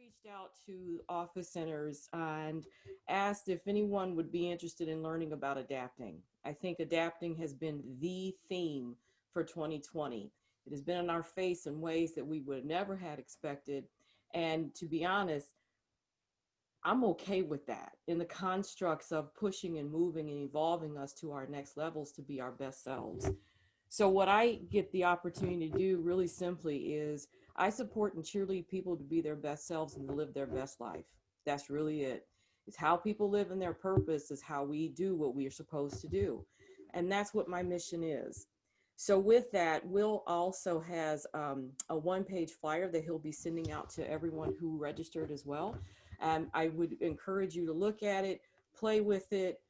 reached out to office centers and asked if anyone would be interested in learning about adapting. I think adapting has been the theme for 2020. It has been in our face in ways that we would never had expected. And to be honest, I'm okay with that in the constructs of pushing and moving and evolving us to our next levels to be our best selves. So what I get the opportunity to do really simply is I support and cheerlead people to be their best selves and to live their best life. That's really it. It's how people live in their purpose is how we do what we are supposed to do. And that's what my mission is. So with that, Will also has a one-page flyer that he'll be sending out to everyone who registered as well. I would encourage you to look at it, play with it,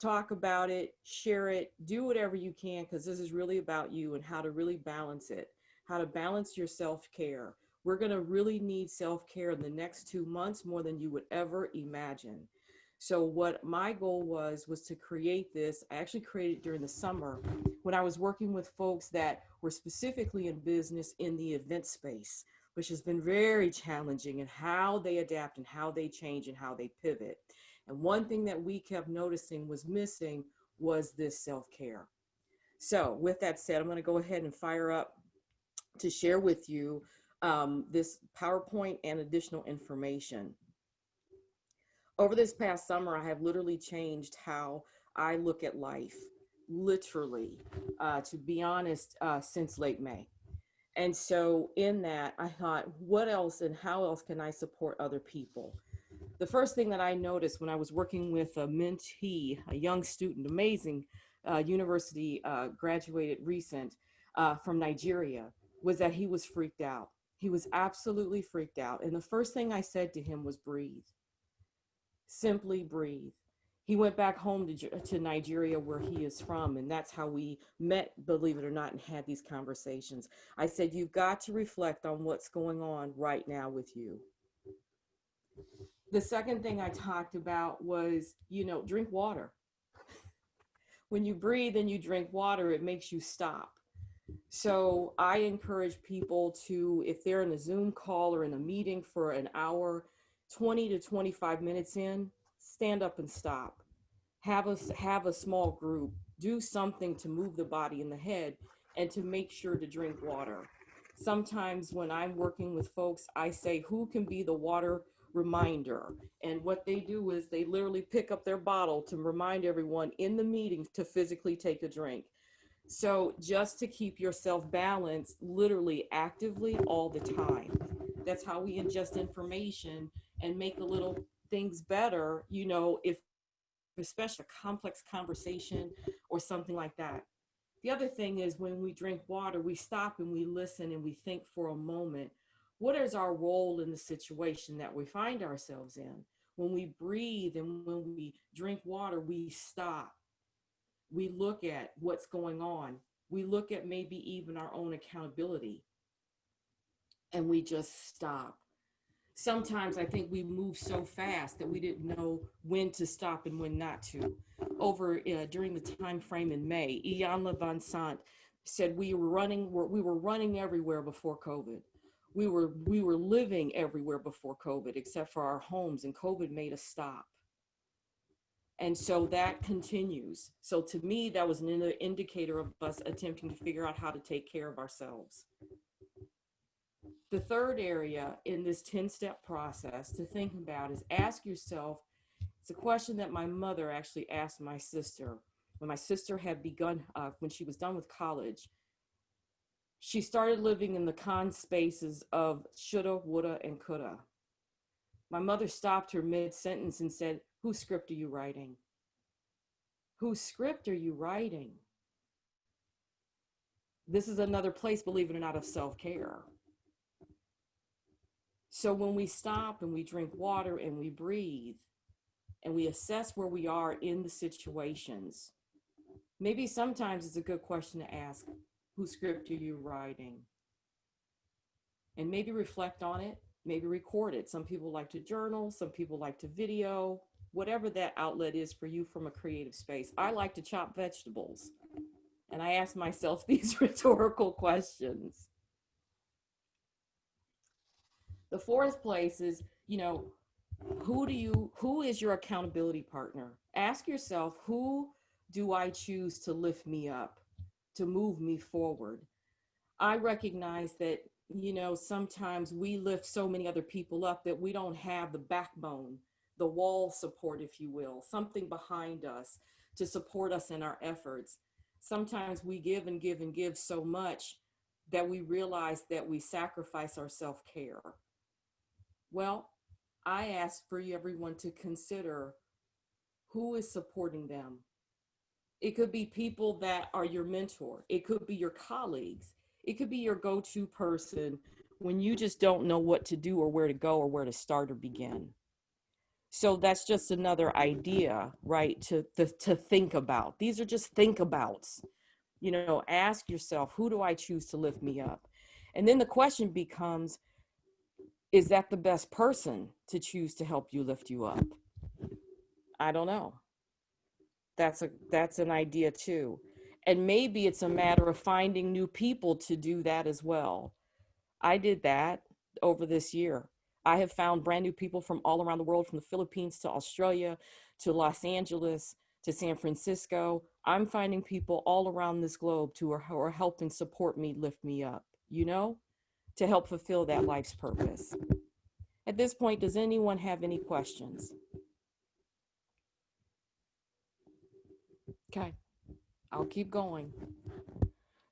talk about it, share it, do whatever you can, because this is really about you and how to really balance it, how to balance your self-care. We're going to really need self-care in the next 2 months more than you would ever imagine. So what my goal was to create this. I actually created it during the summer when I was working with folks that were specifically in business in the event space, which has been very challenging in how they adapt and how they change and how they pivot. And one thing that we kept noticing was missing was this self-care. So with that said, I'm going to go ahead and fire up to share with you this PowerPoint and additional information. Over this past summer, I have literally changed how I look at life, literally, to be honest, since late May. And so in that, I thought, what else and how else can I support other people? The first thing that I noticed when I was working with a mentee, a young student, amazing university graduated recent from Nigeria, was that he was freaked out. He was absolutely freaked out. And the first thing I said to him was breathe. Simply breathe. He went back home to Nigeria, where he is from, and that's how we met, believe it or not, and had these conversations. I said, you've got to reflect on what's going on right now with you. The second thing I talked about was, drink water. When you breathe and you drink water, it makes you stop. So I encourage people to, if they're in a Zoom call or in a meeting for an hour, 20 to 25 minutes in, stand up and stop. Have a small group. Do something to move the body and the head, and to make sure to drink water. Sometimes when I'm working with folks, I say, who can be the water reminder? And what they do is they literally pick up their bottle to remind everyone in the meeting to physically take a drink. So just to keep yourself balanced, literally actively all the time. That's how we ingest information and make the little things better, if especially a complex conversation or something like that. The other thing is, when we drink water, we stop and we listen and we think for a moment, what is our role in the situation that we find ourselves in? When we breathe and when we drink water, we stop. We look at what's going on. We look at maybe even our own accountability, and we just stop. Sometimes I think we move so fast that we didn't know when to stop and when not to. During the time frame in May, Ian Van Sant said we were running everywhere before COVID. We were living everywhere before COVID, except for our homes, and COVID made us stop. And so that continues. So to me, that was an indicator of us attempting to figure out how to take care of ourselves. The third area in this 10-step process to think about is ask yourself, it's a question that my mother actually asked my sister. When my sister had begun, when she was done with college, she started living in the con spaces of shoulda, woulda, and coulda. My mother stopped her mid-sentence and said, whose script are you writing? Whose script are you writing? This is another place, believe it or not, of self-care. So when we stop and we drink water and we breathe and we assess where we are in the situations, maybe sometimes it's a good question to ask, whose script are you writing? And maybe reflect on it, maybe record it. Some people like to journal, some people like to video, whatever that outlet is for you from a creative space. I like to chop vegetables, and I ask myself these rhetorical questions. The fourth place is, who is your accountability partner? Ask yourself, who do I choose to lift me up, to move me forward? I recognize that, sometimes we lift so many other people up that we don't have the backbone, the wall support, if you will, something behind us to support us in our efforts. Sometimes we give and give and give so much that we realize that we sacrifice our self-care. Well, I ask for everyone to consider who is supporting them. It could be people that are your mentor. It could be your colleagues. It could be your go-to person when you just don't know what to do or where to go or where to start or begin. So that's just another idea, right, to think about. These are just think abouts. Ask yourself, who do I choose to lift me up? And then the question becomes, is that the best person to choose to help you lift you up? I don't know. That's an idea too. And maybe it's a matter of finding new people to do that as well. I did that over this year. I have found brand new people from all around the world, from the Philippines to Australia to Los Angeles to San Francisco. I'm finding people all around this globe who are helping support me, lift me up, to help fulfill that life's purpose. At this point, does anyone have any questions? Okay, I'll keep going.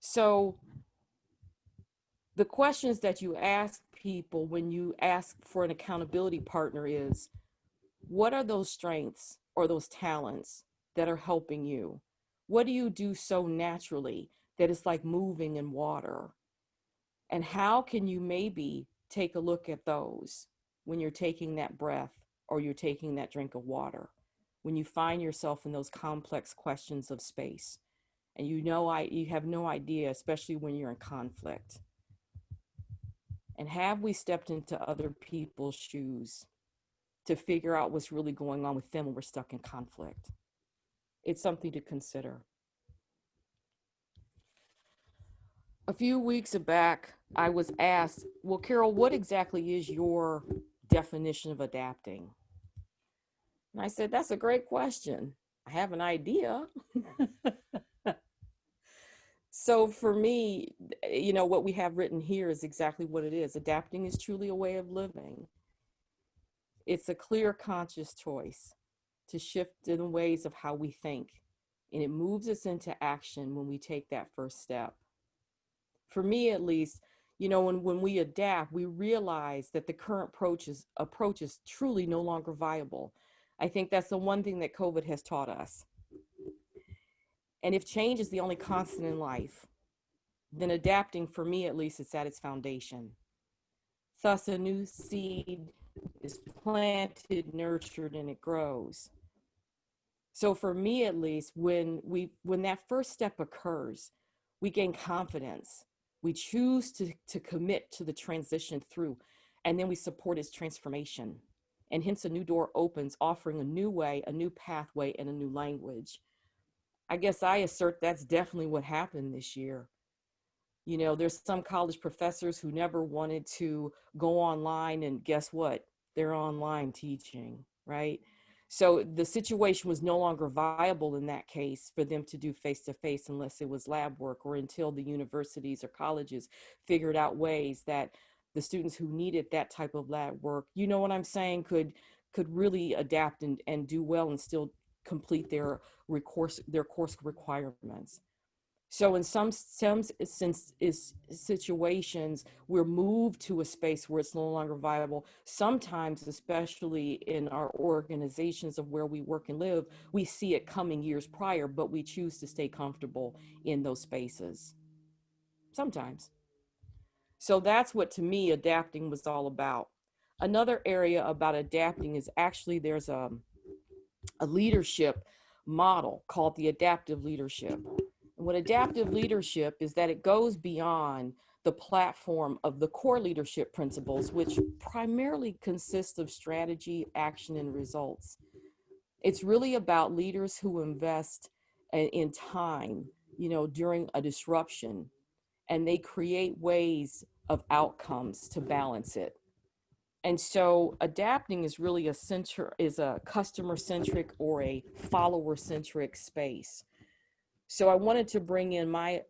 So the questions that you ask people when you ask for an accountability partner is, what are those strengths or those talents that are helping you? What do you do so naturally that it's like moving in water? And how can you maybe take a look at those when you're taking that breath or you're taking that drink of water, when you find yourself in those complex questions of space and you have no idea, especially when you're in conflict? And have we stepped into other people's shoes to figure out what's really going on with them when we're stuck in conflict? It's something to consider. A few weeks back, I was asked, well, Carole, what exactly is your definition of adapting? And I said, that's a great question. I have an idea. So for me, what we have written here is exactly what it is. Adapting is truly a way of living. It's a clear, conscious choice to shift in the ways of how we think. And it moves us into action when we take that first step. For me, at least, when we adapt, we realize that the current approach is truly no longer viable. I think that's the one thing that COVID has taught us. And if change is the only constant in life, then adapting, for me at least, is at its foundation. Thus, a new seed is planted, nurtured, and it grows. So for me, at least, when that first step occurs, we gain confidence. We choose to commit to the transition through, and then we support its transformation. And hence a new door opens, offering a new way, a new pathway, and a new language. I guess I assert that's definitely what happened this year. There's some college professors who never wanted to go online, and guess what? They're online teaching, right? So the situation was no longer viable in that case for them to do face-to-face unless it was lab work, or until the universities or colleges figured out ways that the students who needed that type of lab work, you know what I'm saying, could really adapt and do well and still complete their course requirements. So in some situations, we're moved to a space where it's no longer viable. Sometimes, especially in our organizations of where we work and live, we see it coming years prior, but we choose to stay comfortable in those spaces. Sometimes. So that's what, to me, adapting was all about. Another area about adapting is actually there's a leadership model called the adaptive leadership. What adaptive leadership is that it goes beyond the platform of the core leadership principles, which primarily consist of strategy, action, and results. It's really about leaders who invest in time, during a disruption, and they create ways of outcomes to balance it. And so adapting is really is a customer centric or a follower centric space. So I wanted to bring in my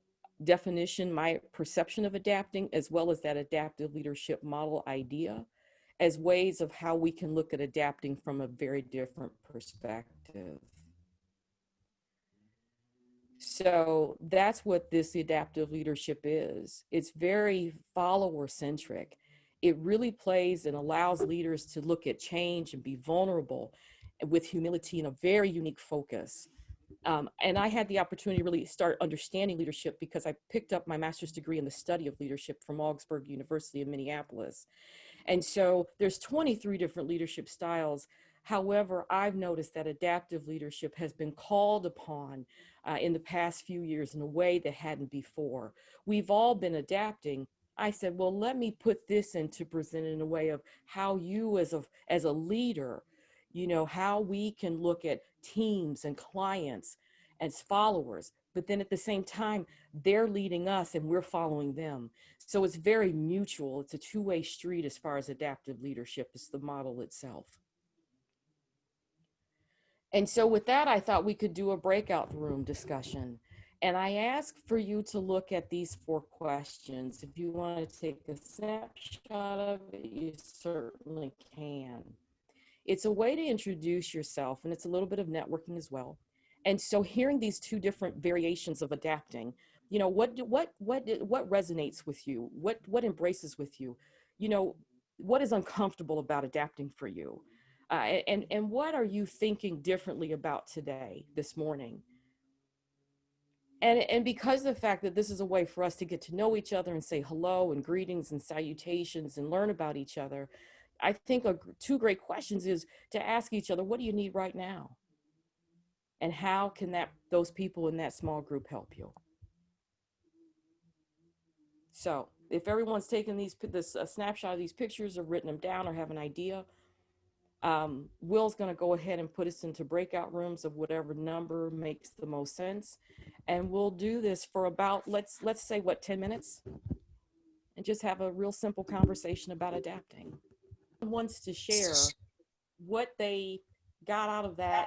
definition, my perception of adapting, as well as that adaptive leadership model idea, as ways of how we can look at adapting from a very different perspective. So that's what this adaptive leadership is. It's very follower centric. It really plays and allows leaders to look at change and be vulnerable with humility and a very unique focus. And I had the opportunity to really start understanding leadership because I picked up my master's degree in the study of leadership from Augsburg University in Minneapolis. And so there's 23 different leadership styles. However, I've noticed that adaptive leadership has been called upon in the past few years in a way that hadn't before. We've all been adapting. I said, well, let me put this into present in a way of how you as a leader, you know, how we can look at teams and clients as followers, but then at the same time, they're leading us and we're following them. So it's very mutual. It's a two-way street as far as adaptive leadership is the model itself. And so with that, I thought we could do a breakout room discussion. And I ask for you to look at these 4 questions. If you want to take a snapshot of it, you certainly can. It's a way to introduce yourself, and it's a little bit of networking as well. And so hearing these 2 different variations of adapting, you know, what resonates with you? What embraces with you? You know, what is uncomfortable about adapting for you? And what are you thinking differently about today, this morning? And because of the fact that this is a way for us to get to know each other and say hello and greetings and salutations and learn about each other, I think 2 great questions is to ask each other, what do you need right now? And how can those people in that small group help you? So if everyone's taken a snapshot of these pictures or written them down or have an idea, Will's going to go ahead and put us into breakout rooms of whatever number makes the most sense. And we'll do this for about, let's say, 10 minutes? And just have a real simple conversation about adapting. Wants to share what they got out of that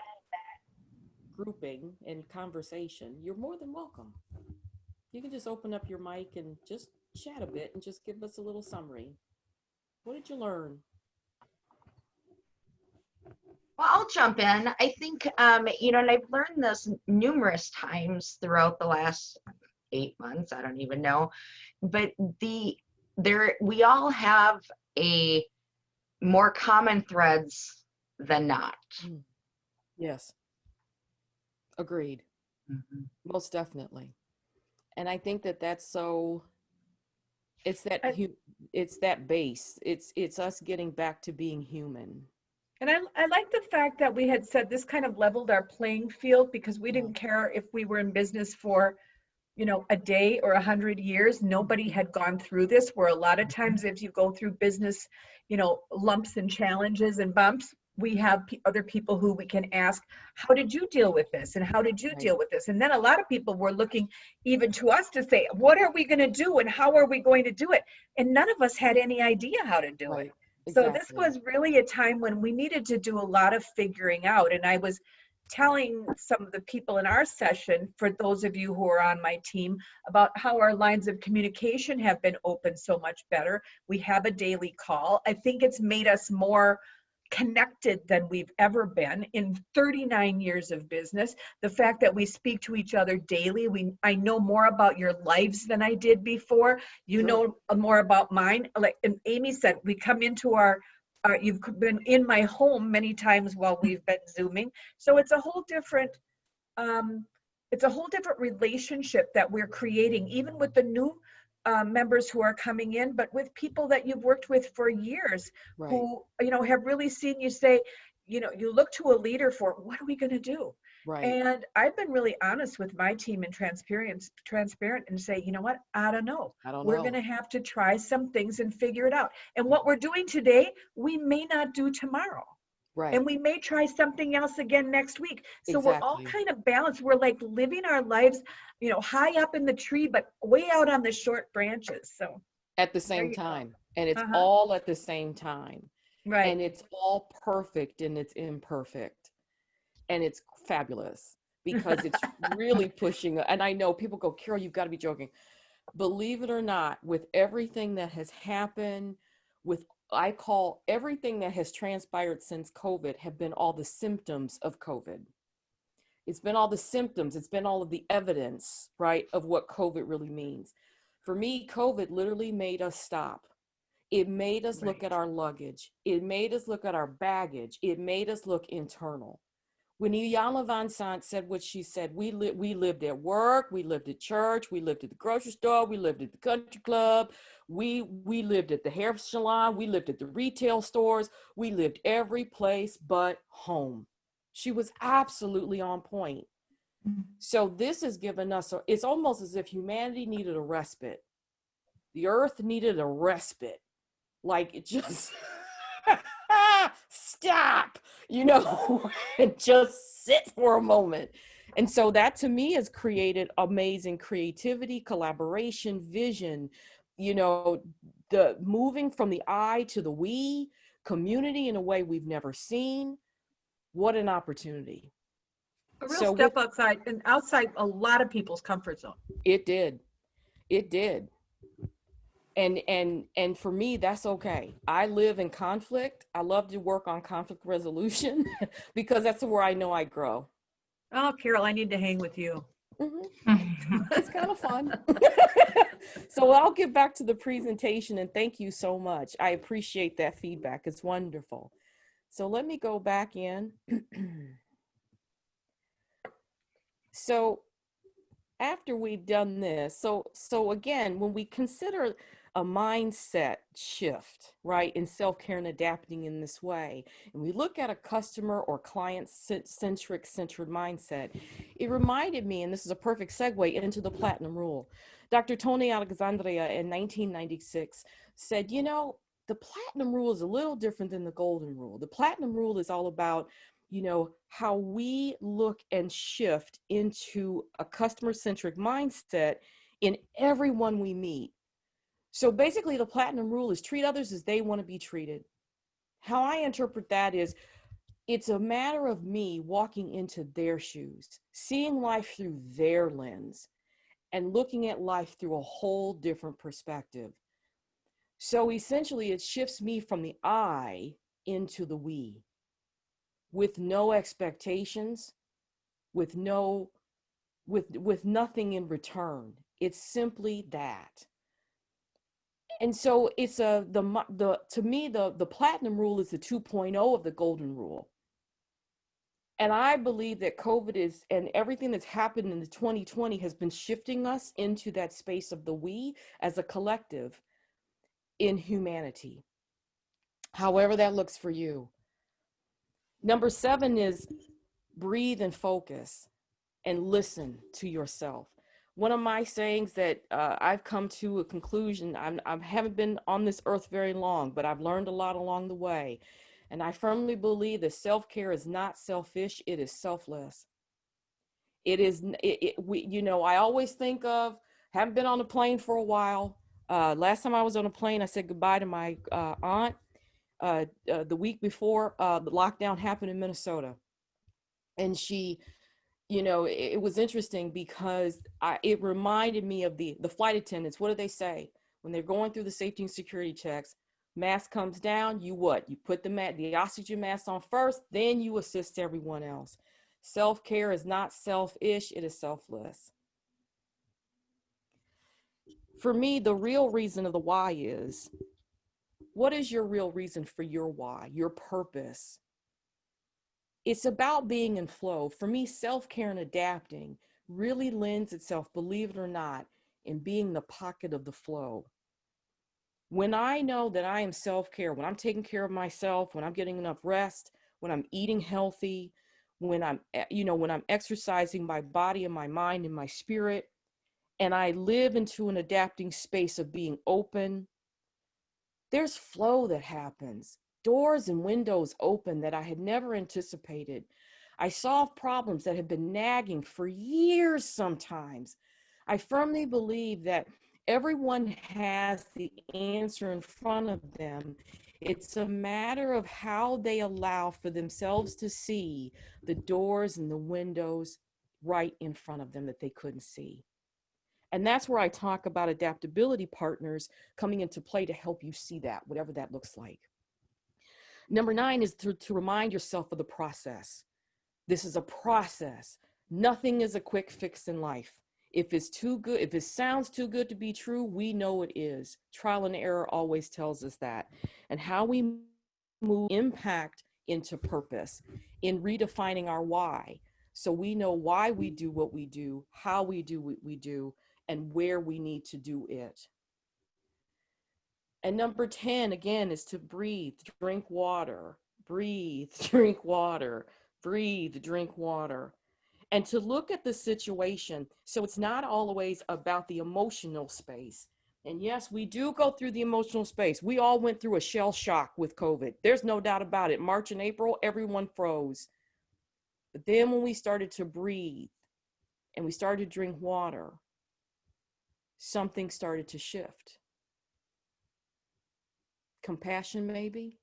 grouping and conversation, you're more than welcome. You can just open up your mic and just chat a bit and just give us a little summary. What did you learn? Well, I'll jump in. I think, you know, and I've learned this numerous times throughout the last 8 months, I don't even know, but we all have a more common threads than not. Yes. Agreed. Mm-hmm. Most definitely. And I think that's so, it's that base. It's us getting back to being human. And I like the fact that we had said this kind of leveled our playing field, because we didn't care if we were in business for, you know, a day or 100 years. Nobody had gone through this, where a lot of times if you go through business, you know, lumps and challenges and bumps, we have other people who we can ask, how did you deal with this? And how did you deal with this? And then a lot of people were looking even to us to say, what are we going to do? And how are we going to do it? And none of us had any idea how to do it. So this was really a time when we needed to do a lot of figuring out. And I was telling some of the people in our session, for those of you who are on my team, about how our lines of communication have been open so much better. We have a daily call. I think it's made us more connected than we've ever been in 39 years of business. The fact that we speak to each other daily, I know more about your lives than I did before. You know more about mine. Like, and Amy said, we come into you've been in my home many times while we've been Zooming. So it's a whole different relationship that we're creating, even with the new members who are coming in, but with people that you've worked with for years, who, you know, have really seen you say, you know, you look to a leader for, what are we going to do? And I've been really honest with my team and transparent and say, you know what, I don't know. We're going to have to try some things and figure it out. And what we're doing today, we may not do tomorrow. And we may try something else again next week. So we're all kind of balanced. We're like living our lives, you know, high up in the tree, but way out on the short branches. So at the same time. And it's all at the same time. Right. and it's all perfect and it's imperfect, and it's fabulous because it's really pushing. And I know people go, Carole, you've got to be joking. Believe it or not, with everything that has happened, with I call everything that has transpired since COVID have been all the symptoms of COVID. It's been all the symptoms, it's been all of the evidence, right, of what COVID really means. For me, COVID literally made us stop. It made us look Right. at our luggage. It made us look at our baggage. It made us look internal. When Iyanla Van Sant said what she said, we lived at work, we lived at church, we lived at the grocery store, we lived at the country club, we lived at the hair salon, we lived at the retail stores, we lived every place but home. She was absolutely on point. So this has given us, it's almost as if humanity needed a respite. The earth needed a respite. Like it just stop, and just sit for a moment. And so that to me has created amazing creativity, collaboration, vision, you know, the moving from the I to the we, community in a way we've never seen. What an opportunity. A real So with step outside and outside a lot of people's comfort zone. it did, it did. And for me, that's okay. I live in conflict. I love to work on conflict resolution because that's where I know I grow. Oh, Carole, I need to hang with you. Mhm. It's kind of fun. So I'll get back to the presentation, and thank you so much. I appreciate that feedback. It's wonderful. So let me go back in. So after we've done this, so again, when we consider a mindset shift, right, in self-care and adapting in this way, and we look at a customer or client centered mindset, it reminded me, and this is a perfect segue into the platinum rule. Dr. Tony Alexandria in 1996 said, the platinum rule is a little different than the golden rule. The platinum rule is all about how we look and shift into a customer-centric mindset in everyone we meet. So basically, the platinum rule is treat others as they want to be treated. How I interpret that is it's a matter of me walking into their shoes, seeing life through their lens, and looking at life through a whole different perspective. So essentially, it shifts me from the I into the we, with no expectations, with no with nothing in return. It's simply that. And so it's the to me the platinum rule is the 2.0 of the golden rule. And I believe that COVID is, and everything that's happened in the 2020 has been shifting us into that space of the we as a collective in humanity, however that looks for you. Number 7 is breathe and focus and listen to yourself. One of my sayings that I've come to a conclusion, I haven't been on this earth very long, but I've learned a lot along the way. And I firmly believe that self-care is not selfish, it is selfless. It is, I always think of, haven't been on a plane for a while. Last time I was on a plane, I said goodbye to my aunt. The week before, the lockdown happened in Minnesota. And she, it was interesting because it reminded me of the flight attendants. What do they say when they're going through the safety and security checks? Mask comes down, you what? You put the oxygen mask on first, then you assist everyone else. Self-care is not selfish, it is selfless. For me, the real reason of the why is, what is your real reason for your why, your purpose? It's about being in flow. For me, self-care and adapting really lends itself, believe it or not, in being the pocket of the flow. When I know that I am self-care, when I'm taking care of myself, when I'm getting enough rest, when I'm eating healthy, when I'm exercising my body and my mind and my spirit, and I live into an adapting space of being open, there's flow that happens. Doors and windows open that I had never anticipated. I solve problems that have been nagging for years sometimes. I firmly believe that everyone has the answer in front of them. It's a matter of how they allow for themselves to see the doors and the windows right in front of them that they couldn't see. And that's where I talk about adaptability partners coming into play to help you see that, whatever that looks like. Number 9 is to remind yourself of the process. This is a process. Nothing is a quick fix in life. If it's too good, if it sounds too good to be true, we know it is. Trial and error always tells us that. And how we move impact into purpose in redefining our why. So we know why we do what we do, how we do what we do, and where we need to do it. And number 10, again, is to breathe, drink water, breathe, drink water, breathe, drink water. And to look at the situation. So it's not always about the emotional space. And yes, we do go through the emotional space. We all went through a shell shock with COVID. There's no doubt about it. March and April, everyone froze. But then when we started to breathe and we started to drink water, something started to shift. Compassion, maybe,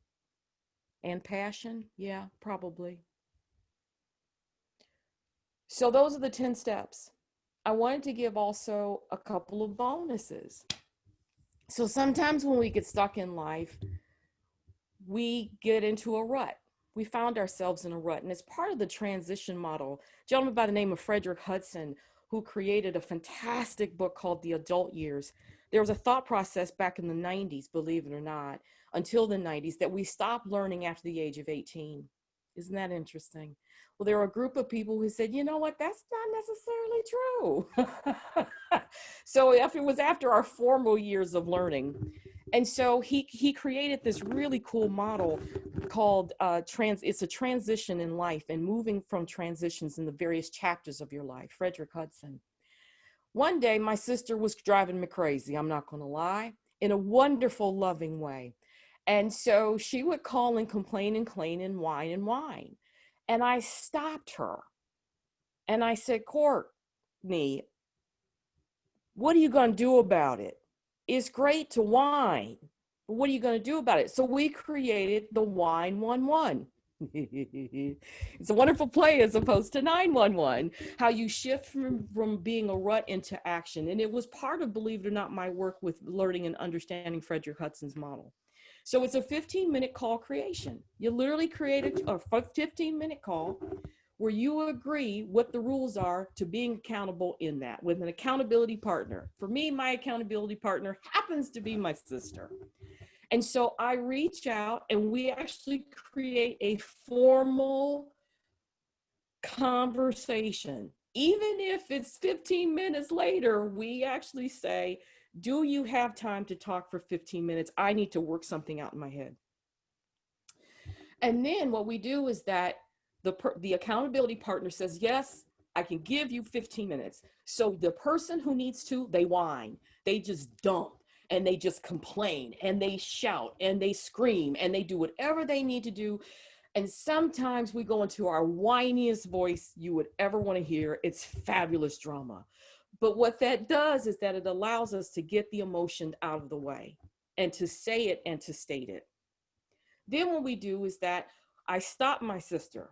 and passion. Yeah, probably. So those are the 10 steps. I wanted to give also a couple of bonuses. So sometimes when we get stuck in life, we get into a rut. We found ourselves in a rut. And it's part of the transition model. A gentleman by the name of Frederick Hudson, who created a fantastic book called The Adult Years. There was a thought process back in the 90s, believe it or not, until the 90s, that we stopped learning after the age of 18. Isn't that interesting? Well, there were a group of people who said, you know what, that's not necessarily true. So if it was after our formal years of learning. And so he created this really cool model called it's a transition in life and moving from transitions in the various chapters of your life. Frederick Hudson. One day, my sister was driving me crazy, I'm not going to lie, in a wonderful, loving way. And so she would call and complain and claim and whine and whine. And I stopped her. And I said, Courtney, what are you going to do about it? It's great to whine, but what are you going to do about it? So we created the Whine 1-1. It's a wonderful play as opposed to 911, how you shift from being a rut into action. And it was part of, believe it or not, my work with learning and understanding Frederick Hudson's model. So it's a 15-minute call creation. You literally create a 15-minute call where you agree what the rules are to being accountable in that with an accountability partner. For me, my accountability partner happens to be my sister. And so I reach out and we actually create a formal conversation. Even if it's 15 minutes later, we actually say, do you have time to talk for 15 minutes? I need to work something out in my head. And then what we do is that the accountability partner says, yes, I can give you 15 minutes. So the person who needs to, they whine, they just dump, and they just complain, and they shout, and they scream, and they do whatever they need to do. And sometimes we go into our whiniest voice you would ever want to hear. It's fabulous drama. But what that does is that it allows us to get the emotion out of the way and to say it and to state it. Then what we do is that I stop my sister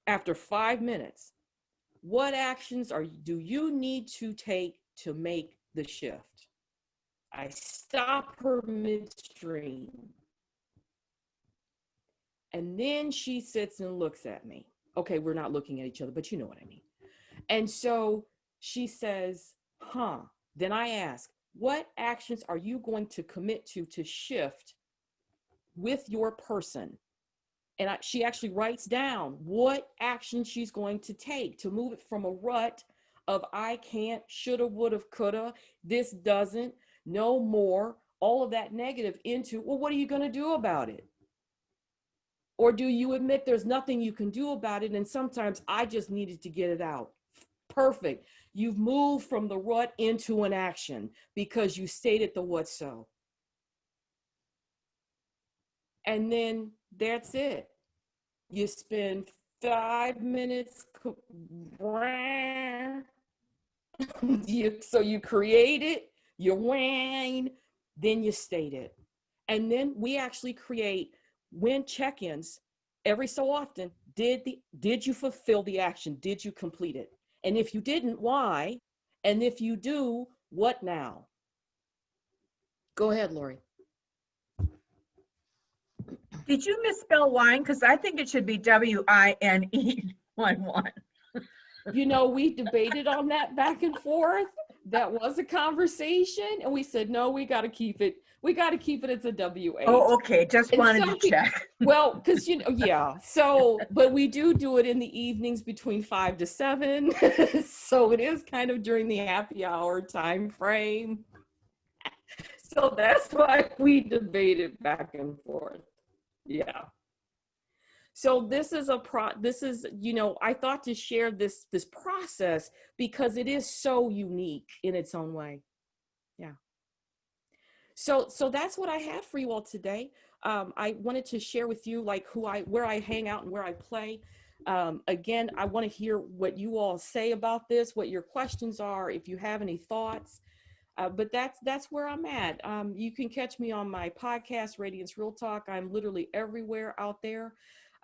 after 5 minutes. What actions do you need to take to make the shift? I stop her midstream. And then she sits and looks at me. Okay, we're not looking at each other, but you know what I mean. And so she says, Then I ask, what actions are you going to commit to shift with your person? And she actually writes down what action she's going to take to move it from a rut of I can't, shoulda, woulda, coulda, this doesn't, no more, all of that negative into, well, what are you going to do about it? Or do you admit there's nothing you can do about it? And sometimes I just needed to get it out. Perfect. You've moved from the rut into an action because you stated the what so. And then that's it. You spend 5 minutes. So you create it, you whine, then you state it. And then we actually create win check-ins every so often. Did you fulfill the action? Did you complete it? And if you didn't, why? And if you do, what now? Go ahead, Lori. Did you misspell wine? Because I think it should be W-I-N-E, wine. You know, we debated on that back and forth. That was a conversation, and we said, no, we got to keep it. We got to keep it as a W-H. Oh, okay. Just And wanted some to check. Well, because, you know, yeah. So, but we do it in the evenings between 5 to 7. So it is kind of during the happy hour time frame. So that's why we debated back and forth. Yeah. So this is you know, I thought to share this process because it is so unique in its own way. Yeah. So that's what I had for you all today. I wanted to share with you like where I hang out and where I play. Again, I want to hear what you all say about this, what your questions are, if you have any thoughts. But that's where I'm at. You can catch me on my podcast, Radiance Real Talk. I'm literally everywhere out there.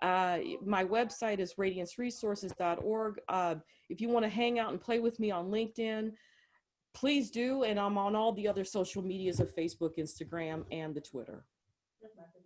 My website is radianceresources.org. If you want to hang out and play with me on LinkedIn, please do. And I'm on all the other social medias of Facebook, Instagram, and the Twitter.